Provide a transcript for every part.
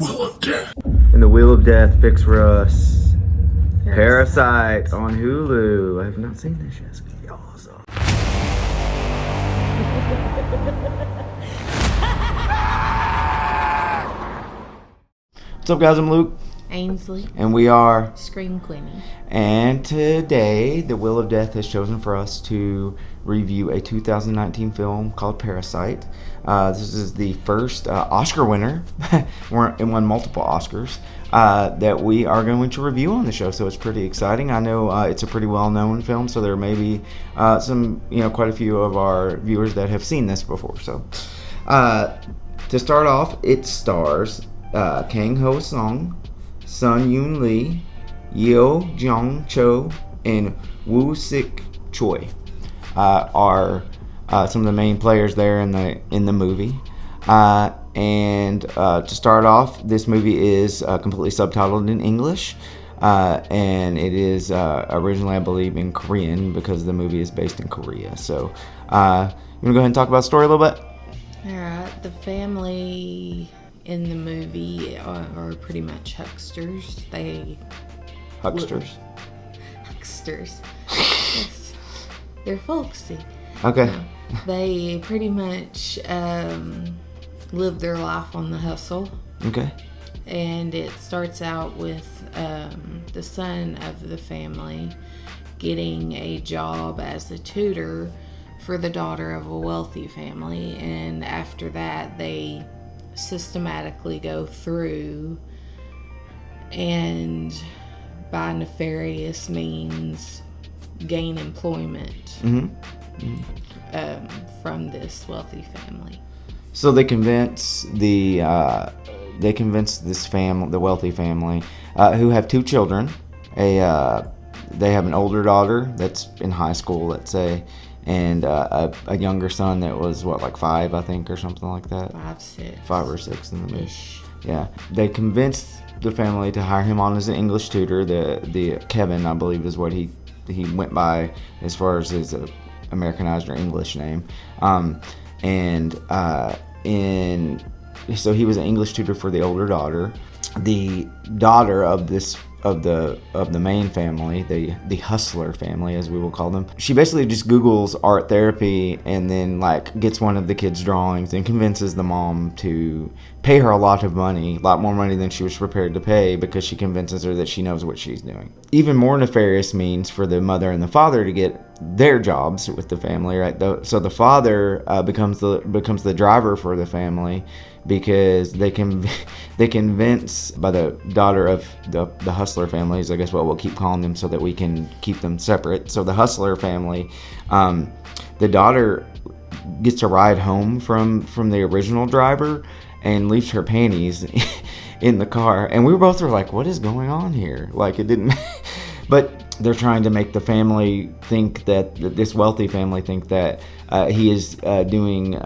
Wheel of Death. And the Wheel of Death picks for us Parasite on Hulu. I have not seen this yet. It's gonna be awesome. What's up, guys? I'm Luke. Ainsley. And we are Scream Queenie. And today, the Wheel of Death has chosen for us to review a 2019 film called Parasite. This is the first Oscar winner. It won multiple Oscars that we are going to review on the show. So it's pretty exciting. I know it's a pretty well-known film, so there may be quite a few of our viewers that have seen this before. So to start off, it stars Kang-ho Song, Sun-kyun Lee, Yeo-jeong Cho, and Woo-sik Choi are some of the main players there in the movie. And to start off, this movie is completely subtitled in English, and it is originally, I believe, in Korean because the movie is based in Korea. So, you want to go ahead and talk about the story a little bit? All right. The family in the movie are pretty much hucksters. Hucksters. Yes. They're folksy. Okay. They pretty much live their life on the hustle. Okay. And it starts out with the son of the family getting a job as a tutor for the daughter of a wealthy family. And after that, they systematically go through and by nefarious means gain employment from this wealthy family. So they convince this family, the wealthy family, who have two children. They have an older daughter that's in high school, let's say, and a younger son that was like 5, I think, or something like that. 5 or 6 in the movie. Yeah, they convinced the family to hire him on as an English tutor. The Kevin, I believe, is what he went by as far as his Americanized or English name. So he was an English tutor for the older daughter. The daughter of the main family, the hustler family, as we will call them, she basically just Googles art therapy and then gets one of the kids' drawings and convinces the mom to pay her a lot more money than she was prepared to pay, because she convinces her that she knows what she's doing. Even more nefarious means for the mother and the father to get their jobs with the family, right? So the father becomes the driver for the family, because they convince by the daughter of the hustler families, I guess what we'll keep calling them so that we can keep them separate. So the hustler family, the daughter gets a ride home from the original driver and leaves her panties in the car. And we both were like, what is going on here? It didn't... But they're trying to make the family think that, this wealthy family think that he is doing...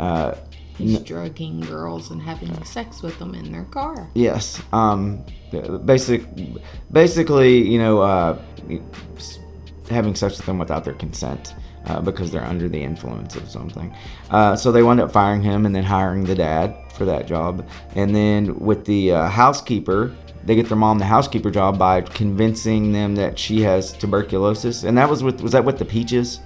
He's drugging girls and having sex with them in their car. Yes. Basically, having sex with them without their consent, because they're under the influence of something. So they wind up firing him and then hiring the dad for that job. And then with the housekeeper, they get their mom the housekeeper job by convincing them that she has tuberculosis. And that was that with the peaches?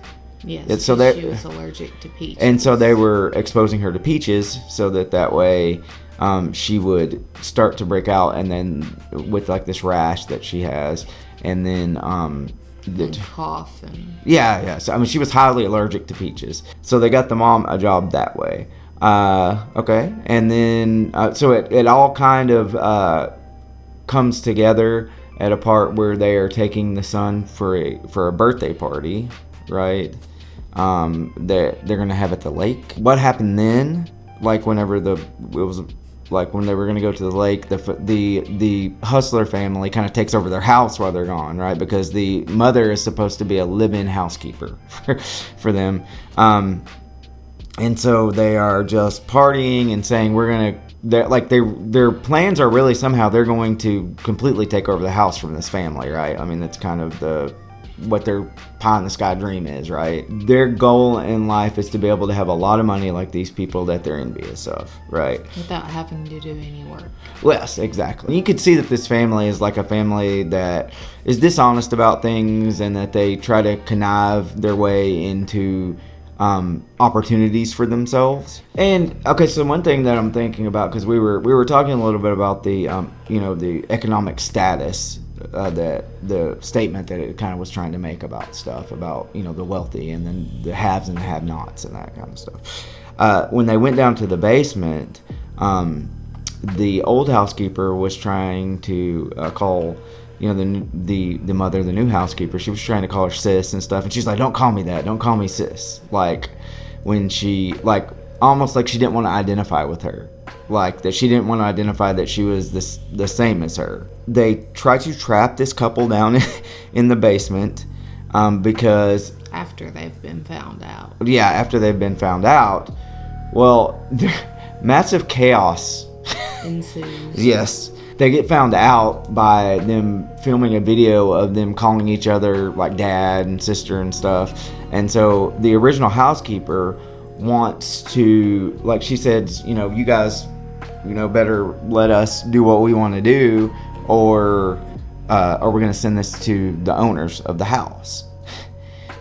Yes, so she was allergic to peaches. And so they were exposing her to peaches so that way she would start to break out, and then with this rash that she has, and then and cough and... Yeah. So, she was highly allergic to peaches. So they got the mom a job that way. Okay. And then, so it all kind of comes together at a part where they are taking the son for a birthday party, right? They're gonna have at the lake. What happened then? Whenever when they were gonna go to the lake, the hustler family kind of takes over their house while they're gone, right? Because the mother is supposed to be a live-in housekeeper for them, and so they are just partying and saying their plans are really somehow they're going to completely take over the house from this family, right? I mean, that's kind of what their pie in the sky dream is, right? Their goal in life is to be able to have a lot of money like these people that they're envious of, right? Without having to do any work. Yes, exactly. You could see that this family is like a family that is dishonest about things, and that they try to connive their way into opportunities for themselves. And okay, so one thing that I'm thinking about, because we were talking a little bit about the the economic status, that the statement that it kind of was trying to make about stuff about the wealthy, and then the haves and the have-nots and that kind of stuff. When they went down to the basement, the old housekeeper was trying to call the mother, the new housekeeper. She was trying to call her sis and stuff, and she's like, "Don't call me that. Don't call me sis." Like, when she, like, almost like she didn't want to identify with her, like that she didn't want to identify that she was the same as her. They tried to trap this couple down in the basement because after they've been found out. Yeah, after they've been found out. Well, massive chaos ensues. Yes. They get found out by them filming a video of them calling each other like dad and sister and stuff. And so the original housekeeper wants to, like she said, you guys, better let us do what we want to do, or we're going to send this to the owners of the house.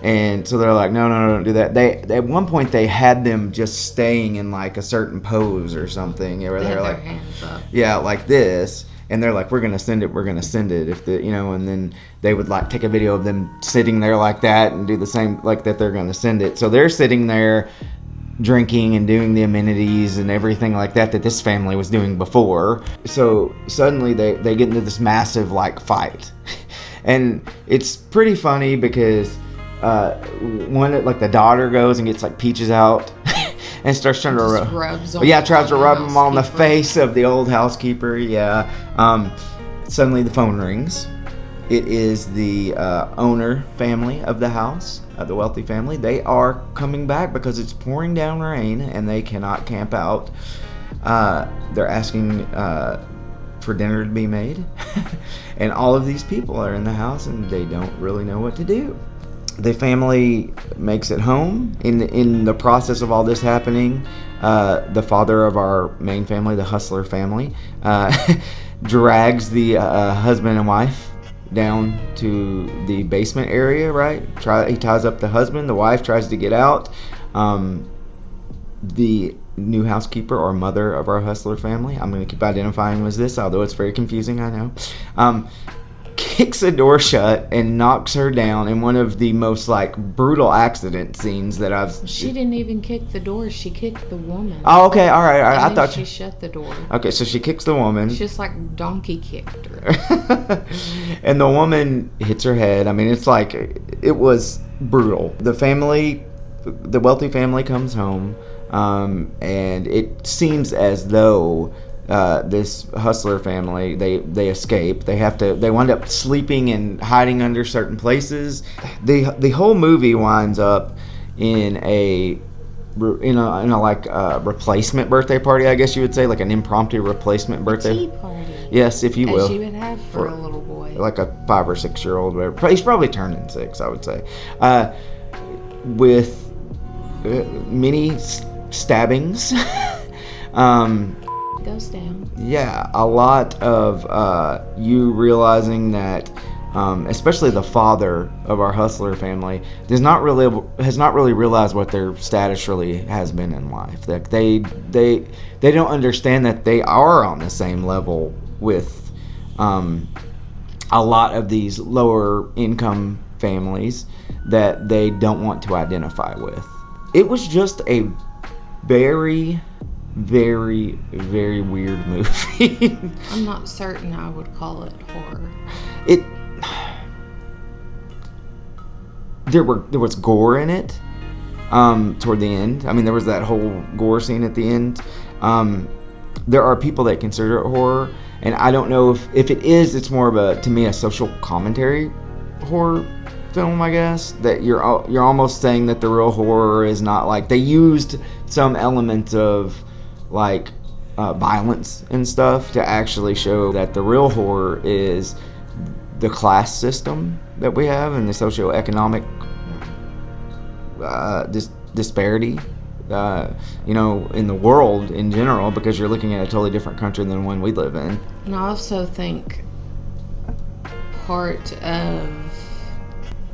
And so they're like, no, don't do that. They at one point they had them just staying in like a certain pose or something, where they're like, hands up. Yeah, like this. And they're like, we're gonna send it if the and then they would like take a video of them sitting there like that and do the same like that. They're gonna send it. So they're sitting there drinking and doing the amenities and everything like that this family was doing before. So suddenly they get into this massive like fight. And it's pretty funny because the daughter goes and gets like peaches out and starts trying to tries to rub them on the face of the old housekeeper. Suddenly the phone rings. It is the owner family of the house, the wealthy family. They are coming back because it's pouring down rain and they cannot camp out. They're asking for dinner to be made. And all of these people are in the house and they don't really know what to do. The family makes it home. In the process of all this happening, the father of our main family, the hustler family, drags the husband and wife down to the basement area, right? He ties up the husband. The wife tries to get out. The new housekeeper or mother of our hustler family, I'm going to keep identifying as this, although it's very confusing, I know, kicks the door shut and knocks her down in one of the most like brutal accident scenes that I've. She didn't even kick the door. She kicked the woman. Oh, okay, all right. I thought she shut the door. Okay, so she kicks the woman. She just like donkey kicked her. And the woman hits her head. I mean, it's like it was brutal. The wealthy family comes home, and it seems as though. This hustler family, they escape. They wind up sleeping and hiding under certain places. The whole movie winds up in a replacement birthday party, I guess you would say, like an impromptu replacement birthday. Tea party. Yes, if you will. As you would have for a little boy. Like a 5 or 6 year old. Whatever. He's probably turning 6, I would say. With many stabbings. Goes down. Yeah, a lot of you realizing that, especially the father of our hustler family, has not really realized what their status really has been in life. That they don't understand that they are on the same level with a lot of these lower income families that they don't want to identify with. It was just a very, very, very weird movie. I'm not certain I would call it horror. There was gore in it toward the end. I mean, there was that whole gore scene at the end. There are people that consider it horror, and I don't know if it is. It's more of to me a social commentary horror film, I guess. That you're almost saying that the real horror is not like they used some elements of like violence and stuff to actually show that the real horror is the class system that we have and the socioeconomic disparity, in the world in general, because you're looking at a totally different country than the one we live in. And I also think part of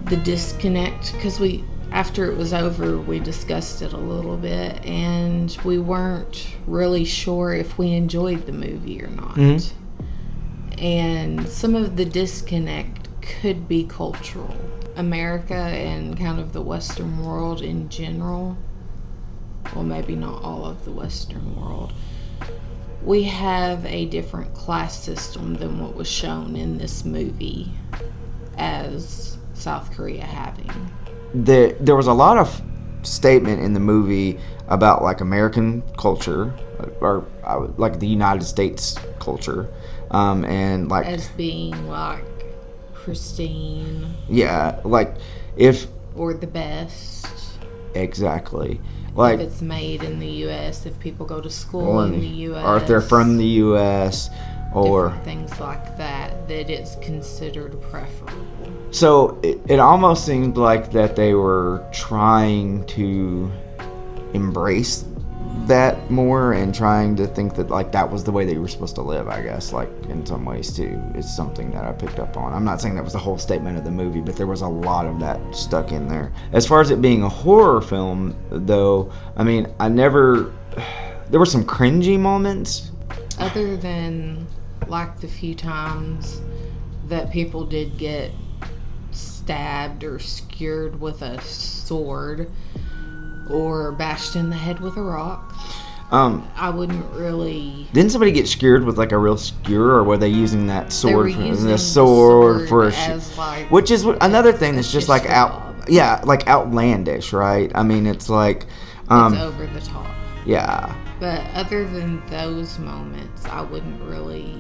the disconnect, because after it was over, we discussed it a little bit, and we weren't really sure if we enjoyed the movie or not. Mm-hmm. And some of the disconnect could be cultural. America and kind of the Western world in general, well, maybe not all of the Western world, we have a different class system than what was shown in this movie as South Korea having. There was a lot of statement in the movie about like American culture, or like the United States culture, and like as being like pristine. Yeah, like or the best. Exactly. Like if it's made in the U.S., if people go to school in the U.S., or if they're from the U.S., or things like that it's considered preferable. So it almost seemed like that they were trying to embrace that more and trying to think that like that was the way they were supposed to live, I guess, like in some ways too. It's something that I picked up on. I'm not saying that was the whole statement of the movie, but there was a lot of that stuck in there. As far as it being a horror film, though, I mean, there were some cringy moments. Other than like the few times that people did get stabbed or skewered with a sword or bashed in the head with a rock. I wouldn't really... Didn't somebody get skewered with like a real skewer, or were they using that sword? They were using the sword for as like... Which is another thing that's just like like outlandish, right? I mean, it's like... it's over the top. Yeah. But other than those moments, I wouldn't really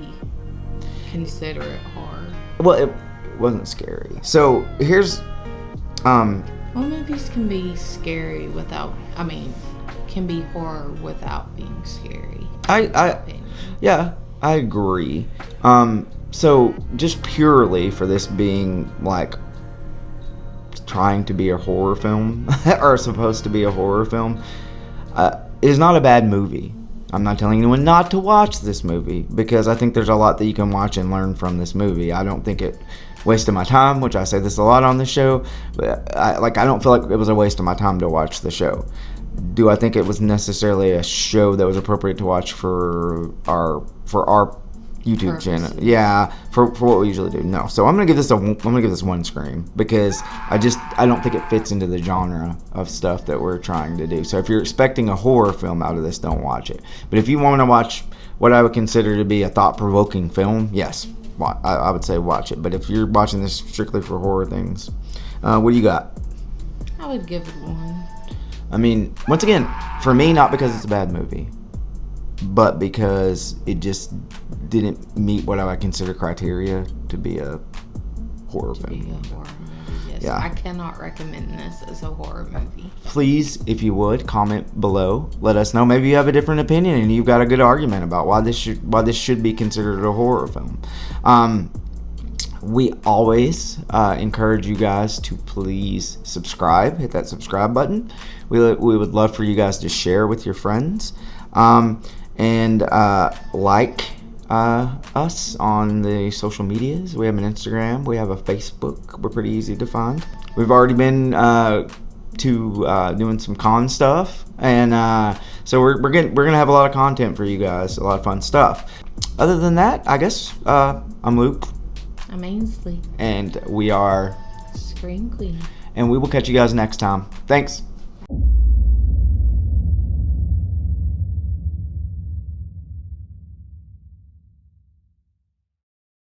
consider it horror. Well, it wasn't scary. So here's... Well, movies can be scary can be horror without being scary. Yeah, I agree. So just purely for this being like trying to be a horror film or supposed to be a horror film, it is not a bad movie. I'm not telling anyone not to watch this movie because I think there's a lot that you can watch and learn from this movie. I don't think it wasted my time, which I say this a lot on the show, but I don't feel like it was a waste of my time to watch the show. Do I think it was necessarily a show that was appropriate to watch for our YouTube channel? Yeah, for what we usually do. No. So I'm gonna give this one scream because I don't think it fits into the genre of stuff that we're trying to do. So if you're expecting a horror film out of this, don't watch it. But if you want to watch what I would consider to be a thought-provoking film, yes, I would say watch it. But if you're watching this strictly for horror things, what do you got? I would give it 1. I mean, once again, for me, not because it's a bad movie, but because it just didn't meet what I would consider criteria to be a horror film. Yes. Yeah. I cannot recommend this as a horror movie. Please, if you would, comment below. Let us know. Maybe you have a different opinion and you've got a good argument about why this should be considered a horror film. We always encourage you guys to please subscribe. Hit that subscribe button. We would love for you guys to share with your friends. And like us on the social medias. We have an Instagram. We have a Facebook. We're pretty easy to find. We've already been doing some con stuff, and so we're gonna have a lot of content for you guys. A lot of fun stuff. Other than that, I guess I'm Luke. I'm Ainsley. And we are Screen Queenie. And we will catch you guys next time. Thanks.